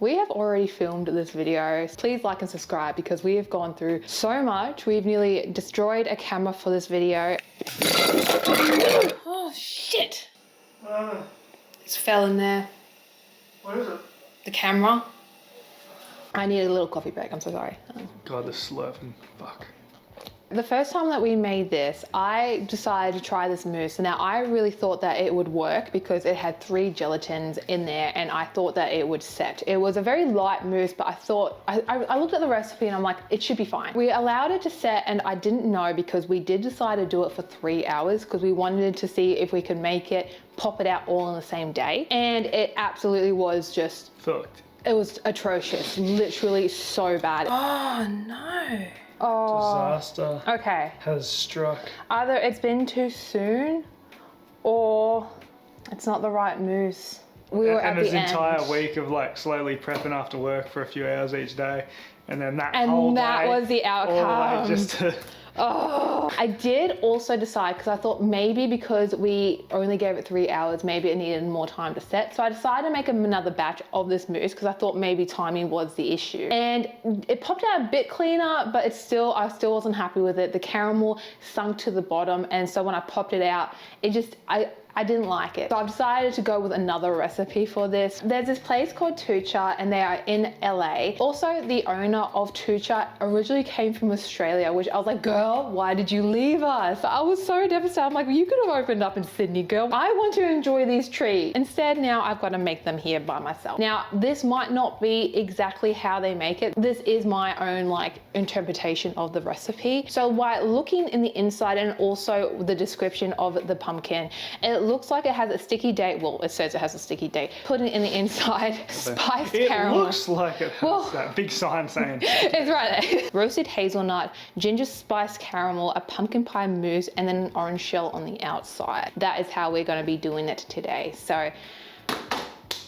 We have already filmed this video. Please like and subscribe because we have gone through so much. We've nearly destroyed a camera for this video. Oh shit! It's fell in there. What is it? The camera. I need a little coffee break, I'm so sorry. God, the slurping, fuck. The first time that we made this, I decided to try this mousse. Now, I really thought that it would work because it had 3 gelatins in there and I thought that it would set. It was a very light mousse, but I thought, I looked at the recipe and I'm like, it should be fine. We allowed it to set and I didn't know because we did decide to do it for 3 hours because we wanted to see if we could make it, pop it out all on the same day. And it absolutely was just... fucked. It was atrocious, literally so bad. Oh no. Oh, disaster. Okay. Has struck. Either it's been too soon or it's not the right mousse. We were at the end. And this entire week of like slowly prepping after work for a few hours each day. And then that and whole that day, was the outcome. all the way just to... Oh, I did also decide because I thought maybe because we only gave it 3 hours, maybe it needed more time to set. So I decided to make another batch of this mousse because I thought maybe timing was the issue. And it popped out a bit cleaner, but I still wasn't happy with it. The caramel sunk to the bottom. And so when I popped it out, it just, I didn't like it. So I've decided to go with another recipe for this. There's this place called Tucha and they are in LA. Also, the owner of Tucha originally came from Australia, which I was like, girl, why did you leave us? I was so devastated. I'm like, you could have opened up in Sydney, girl. I want to enjoy these treats. Instead, now I've got to make them here by myself. Now, this might not be exactly how they make it. This is my own like interpretation of the recipe. So by looking in the inside and also the description of the pumpkin, it looks like it has a sticky date. Well, it says it has a sticky date. Put it in the inside, spiced caramel. It looks like it has that big sign saying. It's right there. Roasted hazelnut, ginger spiced caramel, a pumpkin pie mousse, and then an orange shell on the outside. That is how we're going to be doing it today. So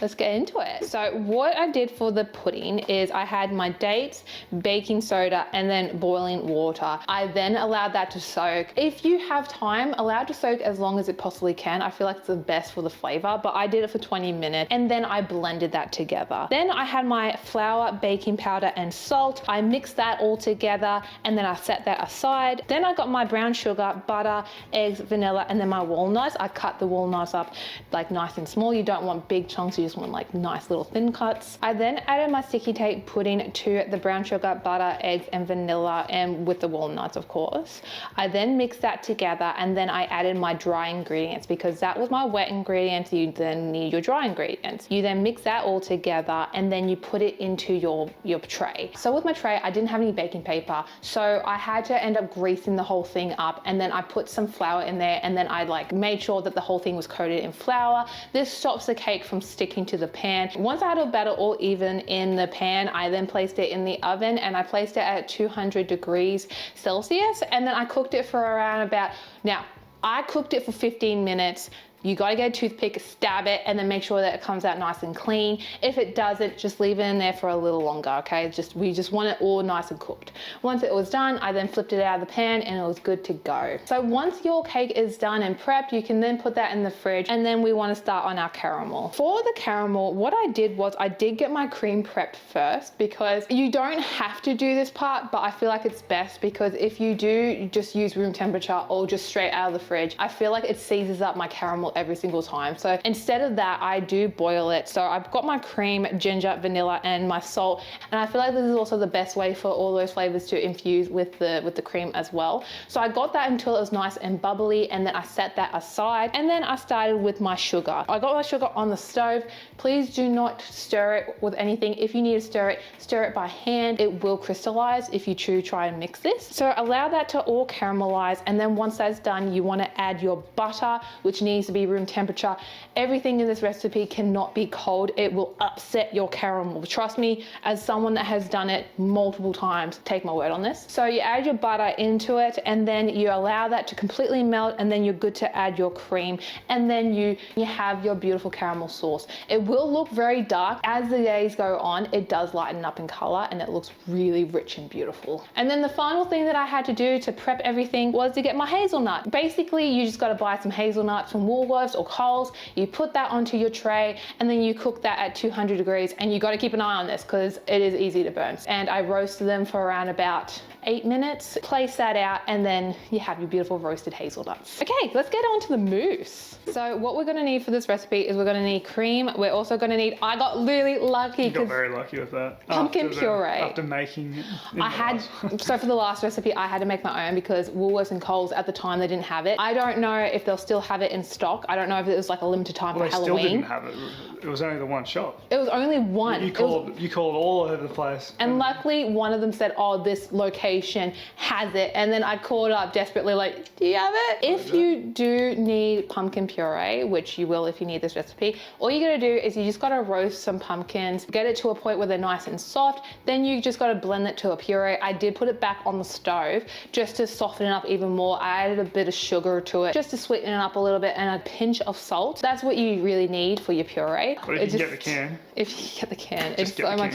let's get into it. So what I did for the pudding is I had my dates, baking soda, and then boiling water. I then allowed that to soak. If you have time, allow it to soak as long as it possibly can. I feel like it's the best for the flavor, but I did it for 20 minutes and then I blended that together. Then I had my flour, baking powder, and salt. I mixed that all together and then I set that aside. Then I got my brown sugar, butter, eggs, vanilla, and then my walnuts. I cut the walnuts up like nice and small. You don't want big chunks, you just want like nice little thin cuts. I then added my sticky tape pudding to the brown sugar, butter, eggs, and vanilla, and with the walnuts, of course. I then mixed that together and then I added my dry ingredients because that was my wet ingredients. You then need your dry ingredients. You then mix that all together and then you put it into your tray. So with my tray, I didn't have any baking paper, so I had to end up greasing the whole thing up, and then I put some flour in there and then I like made sure that the whole thing was coated in flour. This stops the cake from sticking to the pan. Once I had it batter all even in the pan, I then placed it in the oven and I placed it at 200 degrees Celsius, and then I cooked it for around about, now I cooked it for 15 minutes. You gotta get a toothpick, stab it, and then make sure that it comes out nice and clean. If it doesn't, just leave it in there for a little longer, okay? We just want it all nice and cooked. Once it was done, I then flipped it out of the pan and it was good to go. So once your cake is done and prepped, you can then put that in the fridge, and then we wanna start on our caramel. For the caramel, what I did was I did get my cream prepped first because you don't have to do this part, but I feel like it's best because if you do, you just use room temperature or just straight out of the fridge, I feel like it seizes up my caramel every single time. So instead of that, I do boil it. So I've got my cream, ginger, vanilla, and my salt. And I feel like this is also the best way for all those flavors to infuse with the cream as well. So I got that until it was nice and bubbly, and then I set that aside. And then I started with my sugar. I got my sugar on the stove. Please do not stir it with anything. If you need to stir it by hand. It will crystallize if you try and mix this. So allow that to all caramelize. And then once that's done, you want to add your butter, which needs to be room temperature. Everything in this recipe cannot be cold. It will upset your caramel. Trust me, as someone that has done it multiple times, take my word on this. So you add your butter into it and then you allow that to completely melt, and then you're good to add your cream, and then you have your beautiful caramel sauce. It will look very dark. As the days go on, it does lighten up in color and it looks really rich and beautiful. And then the final thing that I had to do to prep everything was to get my hazelnut. Basically, you just got to buy some hazelnuts from Walmart Woolworths or Coles. You put that onto your tray and then you cook that at 200 degrees, and you got to keep an eye on this because it is easy to burn. And I roasted them for around about 8 minutes. Place that out and then you have your beautiful roasted hazelnuts. Okay, let's get on to the mousse. So what we're gonna need for this recipe is we're gonna need cream. We're also gonna need, I got really lucky. You got very lucky with that. Pumpkin puree. After making it. So for the last recipe, I had to make my own because Woolworths and Coles at the time, they didn't have it. I don't know if they'll still have it in stock. I don't know if it was like a limited time for Halloween. They still didn't have it. It was only the one shop. It was only one. You called all over the place. And luckily one of them said, oh, this location has it. And then I called up desperately like, do you have it? If you do need pumpkin puree, which you will if you need this recipe, all you gotta do is you just gotta roast some pumpkins, get it to a point where they're nice and soft. Then you just gotta blend it to a puree. I did put it back on the stove just to soften it up even more. I added a bit of sugar to it just to sweeten it up a little bit and a pinch of salt. That's what you really need for your puree. But if you get the can. If you get the can, it's so much.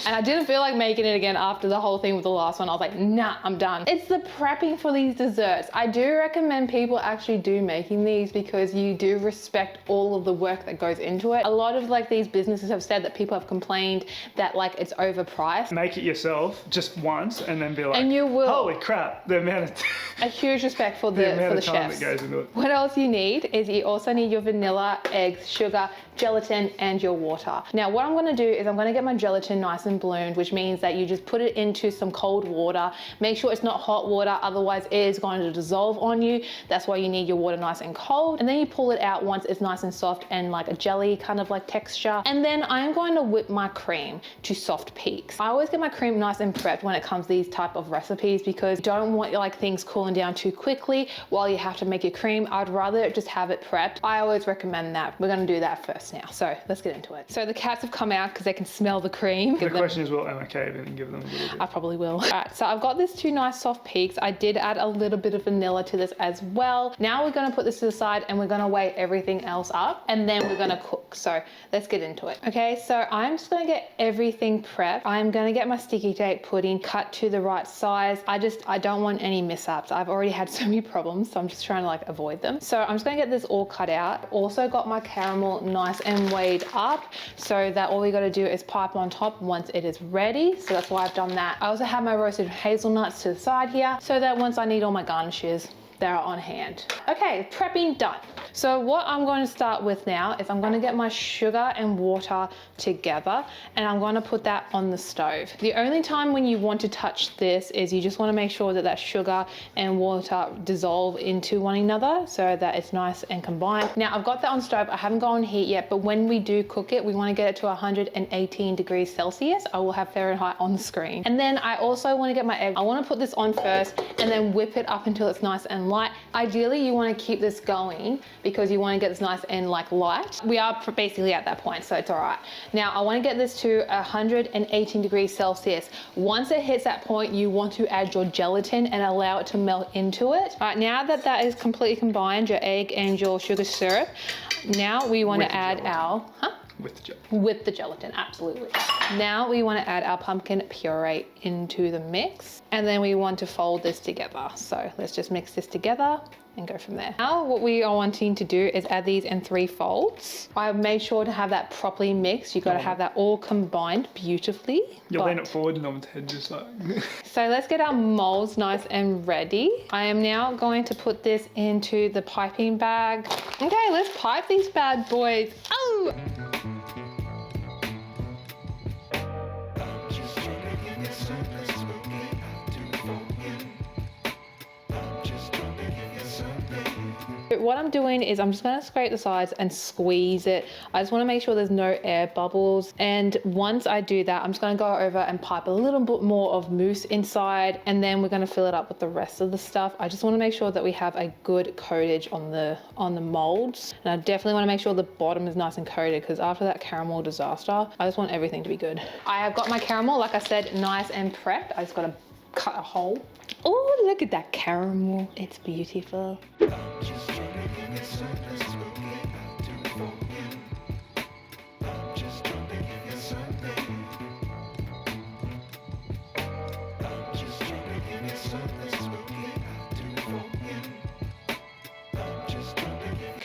And I didn't feel like making it again after the whole thing with the last one. I was like, nah, I'm done. It's the prepping for these desserts. I do recommend people actually do making these because you do respect all of the work that goes into it. A lot of like these businesses have said that people have complained that like it's overpriced. Make it yourself just once and then be like, and you will. Holy crap, the amount of a huge respect for the chefs. That goes into it. What else you need is you also need your vanilla, eggs, sugar, gelatin, and your water. Now what I'm gonna do is I'm gonna get my gelatin nice and bloomed, which means that you just put it into some cold water. Make sure it's not hot water, otherwise it is going to dissolve on you. That's why you need your water nice and cold. And then you pull it out once it's nice and soft and like a jelly kind of like texture. And then I am going to whip my cream to soft peaks. I always get my cream nice and prepped when it comes to these type of recipes because you don't want like things cooling down too quickly while you have to make your cream. I'd rather just have it prepped. I always recommend that. We're gonna do that first now. So let's get into it. So the cats have come out because they can smell the cream. The question is, will Emma cave in and give them a little bit? I probably will. All right, so I've got these two nice soft peaks. I did add a little bit of vanilla to this as well. Now we're gonna put this to the side and we're gonna weigh everything else up and then we're gonna cook. So let's get into it. Okay, so I'm just gonna get everything prepped. I'm gonna get my sticky tape pudding cut to the right size. I don't want any mishaps. I've already had so many problems, so I'm just trying to like avoid them. So I'm just gonna get this all cut out. Also got my caramel nice and weighed up so that all we gotta do is pipe on top once it is ready. So that's why I've done that. I also have my roasted hazelnuts to the side here so that once I need all my garnishes, they're on hand. Okay, prepping done. So what I'm going to start with now is I'm going to get my sugar and water together and I'm going to put that on the stove. The only time when you want to touch this is you just want to make sure that that sugar and water dissolve into one another so that it's nice and combined. Now I've got that on stove. I haven't gone heat yet, but when we do cook it, we want to get it to 118 degrees Celsius. I will have Fahrenheit on the screen. And then I also want to get my egg. I want to put this on first and then whip it up until it's nice and light. Ideally, you want to keep this going because you want to get this nice and like light. We are basically at that point, so it's all right. Now I want to get this to 118 degrees Celsius. Once it hits that point, you want to add your gelatin and allow it to melt into it. All right, now that that is completely combined, your egg and your sugar syrup, now we want to add our, with the gelatin, absolutely. Now we want to add our pumpkin puree into the mix and then we want to fold this together. So let's just mix this together and go from there. Now what we are wanting to do is add these in 3 folds. I've made sure to have that properly mixed. You've got to have that all combined beautifully. You'll lean it forward and on head just like. So let's get our molds nice and ready. I am now going to put this into the piping bag. Okay, let's pipe these bad boys. Oh! What I'm doing is I'm just going to scrape the sides and squeeze it. I just want to make sure there's no air bubbles. And once I do that, I'm just going to go over and pipe a little bit more of mousse inside and then we're going to fill it up with the rest of the stuff. I just want to make sure that we have a good coatage on the molds. And I definitely want to make sure the bottom is nice and coated because after that caramel disaster, I just want everything to be good. I have got my caramel, like I said, nice and prepped. I just got to cut a hole. Oh, look at that caramel. It's beautiful.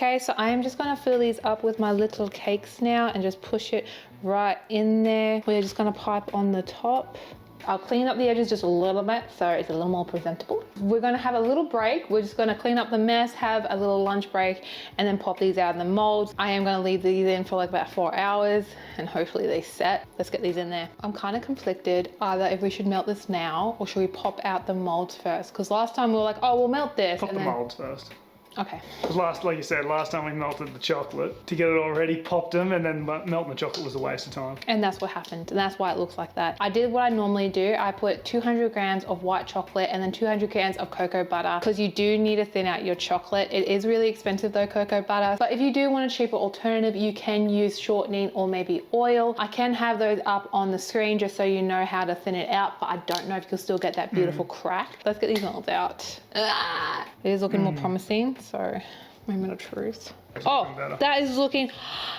Okay, so I am just gonna fill these up with my little cakes now and just push it right in there. We're just gonna pipe on the top. I'll clean up the edges just a little bit so it's a little more presentable. We're gonna have a little break. We're just gonna clean up the mess, have a little lunch break, and then pop these out in the molds. I am gonna leave these in for like about 4 hours and hopefully they set. Let's get these in there. I'm kind of conflicted either if we should melt this now or should we pop out the molds first? Because last time we were like, oh, we'll melt this. Pop the molds first. Okay. Because like you said, last time we melted the chocolate to get it all ready, popped them, and then melting the chocolate was a waste of time. And that's what happened, and that's why it looks like that. I did what I normally do. I put 200 grams of white chocolate and then 200 grams of cocoa butter because you do need to thin out your chocolate. It is really expensive though, cocoa butter. But if you do want a cheaper alternative, you can use shortening or maybe oil. I can have those up on the screen just so you know how to thin it out, but I don't know if you'll still get that beautiful crack. Let's get these molds out. It is looking more promising, so moment of truth. Oh, that is looking,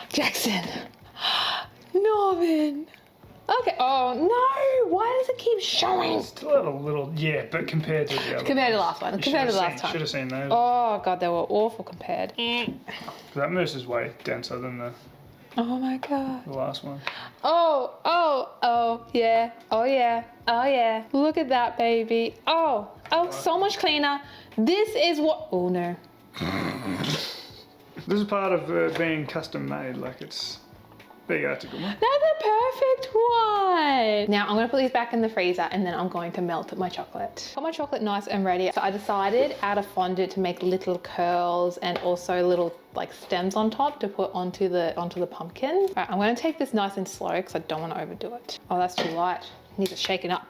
Jackson, Norman. Okay, oh no, why does it keep showing? Still have a little, yeah, but compared to the other Compared to the last one, compared to the last time. Should have seen those. Oh God, they were awful compared. That mousse is way denser than the Oh my God. last one. Oh, yeah, oh yeah, oh yeah. Look at that, baby. Oh, so much cleaner. This is what, oh no. This is part of being custom made, like it's, there you go, that's a good one. That's a perfect one. Now I'm gonna put these back in the freezer and then I'm going to melt my chocolate. Got my chocolate nice and ready. So I decided out of fondant to make little curls and also little like stems on top to put onto the pumpkin. All right, I'm gonna take this nice and slow because I don't want to overdo it. Oh, that's too light. Need to shake it up.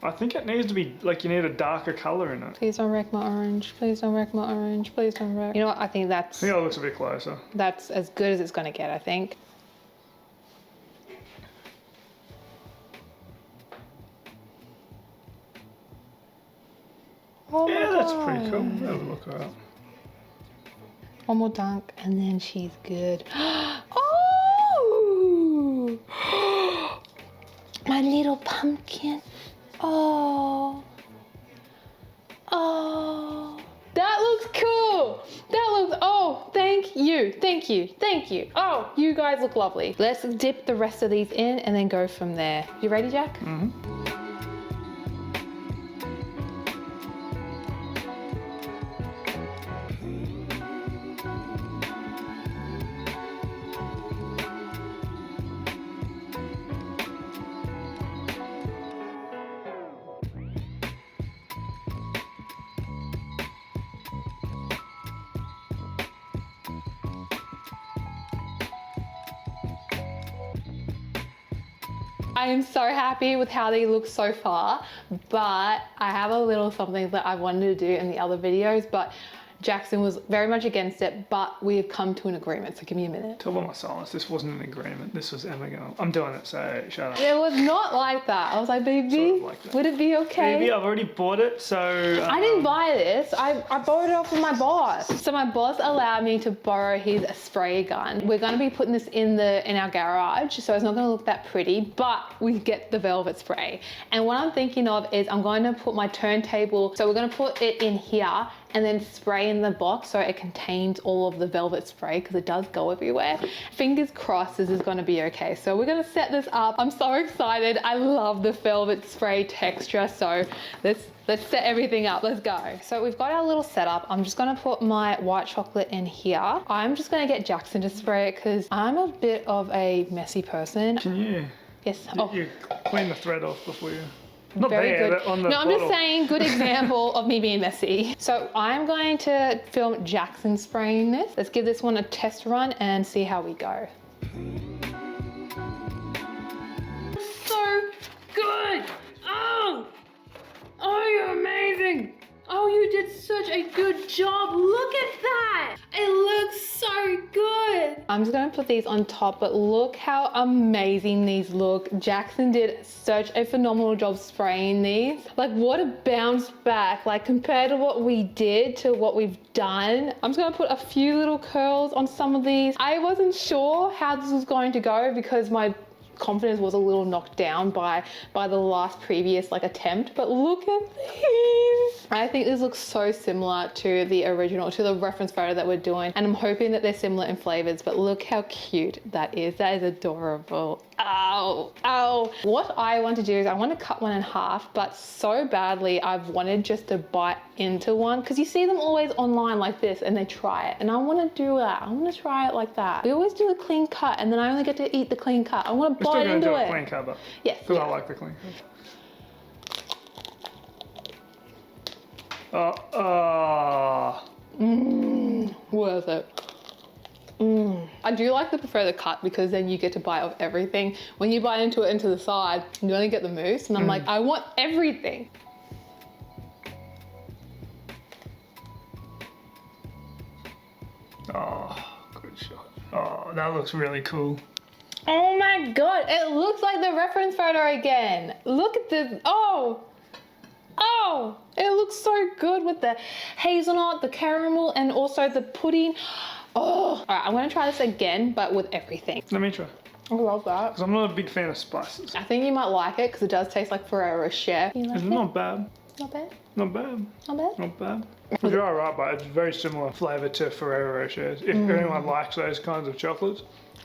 I think it needs to be, like you need a darker colour in it. Please don't wreck my orange. Please don't wreck my orange. Please don't wreck. You know what? I think I think it looks a bit closer. that's as good as it's gonna get, I think. Oh Yeah, my that's God. pretty cool. That'll look alright. One more dunk and then she's good. Oh! My little pumpkin. Oh. Oh. That looks cool. That looks, oh, thank you. Thank you. Thank you. Oh, you guys look lovely. Let's dip the rest of these in and then go from there. You ready, Jack? Mm-hmm. I am so happy with how they look so far, but I have a little something that I wanted to do in the other videos, but Jackson was very much against it, but we have come to an agreement, so give me a minute. Tell by my silence, this wasn't an agreement. This was Emma going, I'm doing it, so shut up. It was not like that. I was like, baby, Sort of like that. would it be okay? Baby, I've already bought it, so... I didn't buy this. I borrowed it off of my boss. So my boss allowed me to borrow his spray gun. We're gonna be putting this in our garage, so it's not gonna look that pretty, but we get the velvet spray. And what I'm thinking of is I'm going to put my turntable, so we're gonna put it in here and then spray in the box so it contains all of the velvet spray because it does go everywhere. Fingers crossed this is gonna be okay. So we're gonna set this up. I'm so excited. I love the velvet spray texture. So let's set everything up. Let's go. So we've got our little setup. I'm just gonna put my white chocolate in here. I'm just gonna get Jackson to spray it because I'm a bit of a messy person. Can you? Yes. You clean the thread off before you... Not Very there, good. but on the No, I'm bottle. just saying, good example of me being messy. So I'm going to film Jackson spraying this. Let's give this one a test run and see how we go. So good. Oh, you're amazing. Oh, you did such a good job. Look at that. It looks so good. I'm just gonna put these on top, but look how amazing these look. Jackson did such a phenomenal job spraying these. Like, what a bounce back. Like, compared to what we did to what we've done. I'm just gonna put a few little curls on some of these. I wasn't sure how this was going to go because my confidence was a little knocked down by the last previous like attempt, but look at these. I think this looks so similar to the original, to the reference photo that we're doing, and I'm hoping that they're similar in flavors, but look how cute that is. That is adorable. Ow, ow. What I want to do is I want to cut one in half, but so badly I've wanted just to bite into one, because you see them always online like this and they try it, and I want to do that. I want to try it like that. We always do a clean cut and then I only get to eat the clean cut. I want to bite into it. We're still going to do a clean cut though. Yes. Because I like the clean cut. Worth it. I do like to prefer the cut, because then you get to bite of everything. When you bite into it into the side, you only get the mousse, and I'm like, I want everything. Oh, good shot. Oh, that looks really cool. Oh my god, it looks like the reference photo again. Look at this. Oh, it looks so good with the hazelnut, the caramel, and also the pudding. Oh, all right, I'm gonna try this again, but with everything. Let me try. I love that. Because I'm not a big fan of spices. I think you might like it because it does taste like Ferrero Rocher. It's not bad. Not bad? Not bad. Not bad? Not bad. You're all right, but it's very similar flavour to Ferrero Rochers. If anyone likes those kinds of chocolates,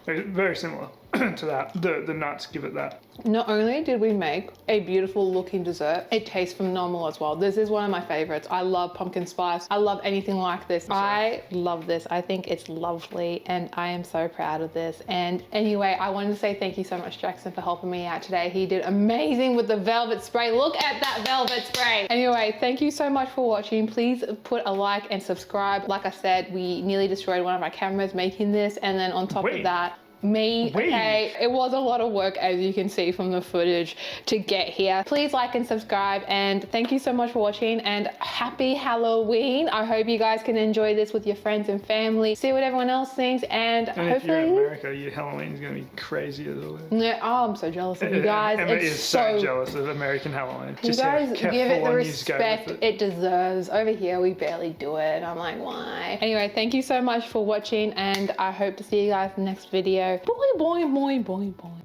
it's very similar to that. The nuts give it that. Not only did we make a beautiful looking dessert, it tastes phenomenal as well. This is one of my favorites. I love pumpkin spice. I love anything like this. I love this. I think it's lovely and I am so proud of this. And anyway, I wanted to say thank you so much, Jackson, for helping me out today. He did amazing with the velvet spray. Look at that velvet spray. Anyway, thank you so much for watching. Please put a like and subscribe. Like I said, we nearly destroyed one of our cameras making this, and then on top of that, okay, it was a lot of work, as you can see from the footage, to get here. Please like and subscribe, and thank you so much for watching, and happy Halloween. I hope you guys can enjoy this with your friends and family, see what everyone else thinks, and hopefully if you're in America, your Halloween is going to be crazy as always. Yeah, oh, I'm so jealous of you guys. Emma is so jealous of American Halloween. You guys give it the respect it deserves. Over here we barely do it. I'm like, why? Anyway, thank you so much for watching, and I hope to see you guys in the next video. Boing, boing, boing, boing, boing.